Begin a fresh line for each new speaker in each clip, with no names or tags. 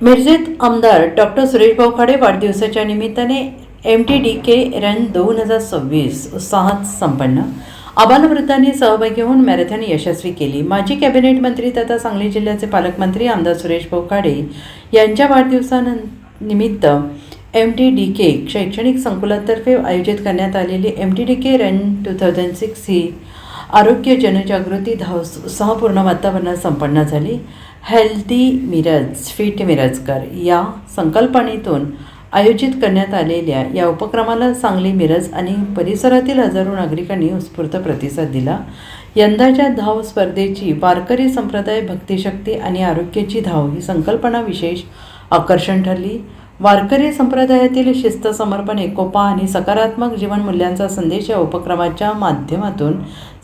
मिरजेत आमदार डॉक्टर सुरेश भाऊ खाडे वाढदिवसाच्या निमित्ताने MTDK रन 2026 उत्साहात संपन्न. आबालवृद्धांनी सहभागी होऊन मॅरेथॉन यशस्वी केली. माजी कॅबिनेट मंत्री तथा सांगली जिल्ह्याचे पालकमंत्री आमदार सुरेश भाऊ खाडे यांच्या वाढदिवसानिमित्त MTDK शैक्षणिक संकुलातर्फे आयोजित करण्यात आलेली MTDK रन 2006 ही आरोग्य जनजागृती धाव उत्साहपूर्ण वातावरणात संपन्न झाली. हेल्दी मिरज फिट मिरजकर या संकल्पनेतून आयोजित करण्यात आलेल्या या उपक्रमाला सांगली, मिरज आणि परिसरातील हजारो नागरिकांनी उत्स्फूर्त प्रतिसाद दिला. यंदाच्या धाव स्पर्धेची वारकरी संप्रदाय, भक्तिशक्ती आणि आरोग्याची धाव ही संकल्पना विशेष आकर्षण ठरली. वारकरी संप्रदायातील शिस्त, समर्पण, एकोपा आणि सकारात्मक जीवनमूल्यांचा संदेश या उपक्रमाच्या माध्यमातून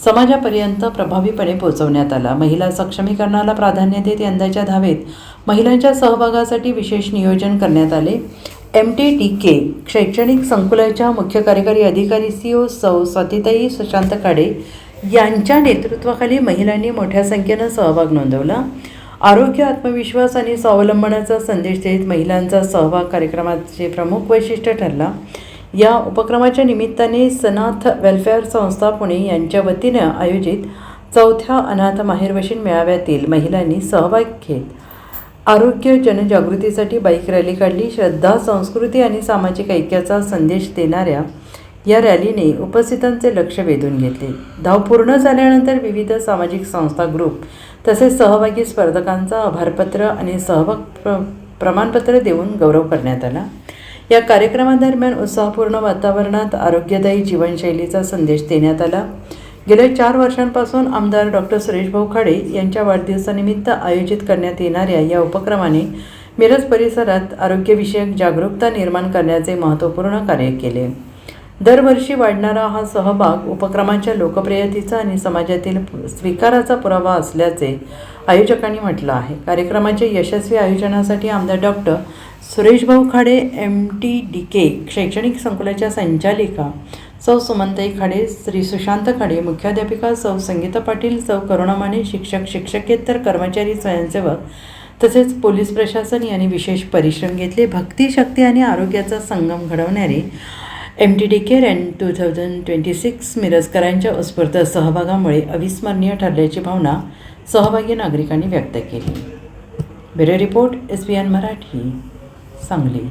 समाजापर्यंत प्रभावीपणे पोहोचवण्यात आला. महिला सक्षमीकरणाला प्राधान्य देत यंदाच्या धावेत महिलांच्या सहभागासाठी विशेष नियोजन करण्यात आले. MTDK शैक्षणिक संकुलाच्या मुख्य कार्यकारी अधिकारी CO सौ स्वातीताई सुशांत खाडे यांच्या नेतृत्वाखाली महिलांनी मोठ्या संख्येनं सहभाग नोंदवला. आरोग्य, आत्मविश्वास आणि स्वावलंबनाचा संदेश देत महिलांचा सहभाग कार्यक्रमाचे प्रमुख वैशिष्ट्य ठरला. या उपक्रमाच्या निमित्ताने सनाथ वेलफेअर संस्था पुणे यांच्या वतीनं आयोजित 4थ्या अनाथ माहेरवशीण मेळाव्यातील महिलांनी सहभाग घेत आरोग्य जनजागृतीसाठी बाईक रॅली काढली. श्रद्धा, संस्कृती आणि सामाजिक ऐक्याचा संदेश देणाऱ्या या रॅलीने उपस्थितांचे लक्ष वेधून घेतले. धाव पूर्ण झाल्यानंतर विविध सामाजिक संस्था, ग्रुप तसेच सहभागी स्पर्धकांचा आभारपत्र आणि सहभाग प्रमाणपत्र देऊन गौरव करण्यात आला. या कार्यक्रमादरम्यान उत्साहपूर्ण वातावरणात आरोग्यदायी जीवनशैलीचा संदेश देण्यात आला. गेल्या 4 वर्षांपासून आमदार डॉक्टर सुरेश भाऊ खाडे यांच्या वाढदिवसानिमित्त आयोजित करण्यात येणाऱ्या या उपक्रमाने मिरज परिसरात आरोग्यविषयक जागरूकता निर्माण करण्याचे महत्त्वपूर्ण कार्य केले. दरवर्षी वाढणारा हा सहभाग उपक्रमाच्या लोकप्रियतेचा आणि समाजातील स्वीकाराचा पुरावा असल्याचे आयोजकांनी म्हटलं आहे. कार्यक्रमाच्या यशस्वी आयोजनासाठी आमदार डॉक्टर सुरेश भाऊ खाडे, MTDK शैक्षणिक संकुलाच्या संचालिका सौ सुमनताई खाडे, श्री सुशांत खाडे, मुख्याध्यापिका सौ संगीता पाटील, सौ करुणा माने, शिक्षक, शिक्षकेतर कर्मचारी, स्वयंसेवक तसेच पोलीस प्रशासन यांनी विशेष परिश्रम घेतले. भक्ती, शक्ती आणि आरोग्याचा संगम घडवणारे MTDK रन 2026 मिरजकरांच्या उत्स्फूर्त सहभागामुळे अविस्मरणीय ठरल्याची भावना सहभागी नागरिकांनी व्यक्त केली. Bureau report, SBN Marathi, Sangli.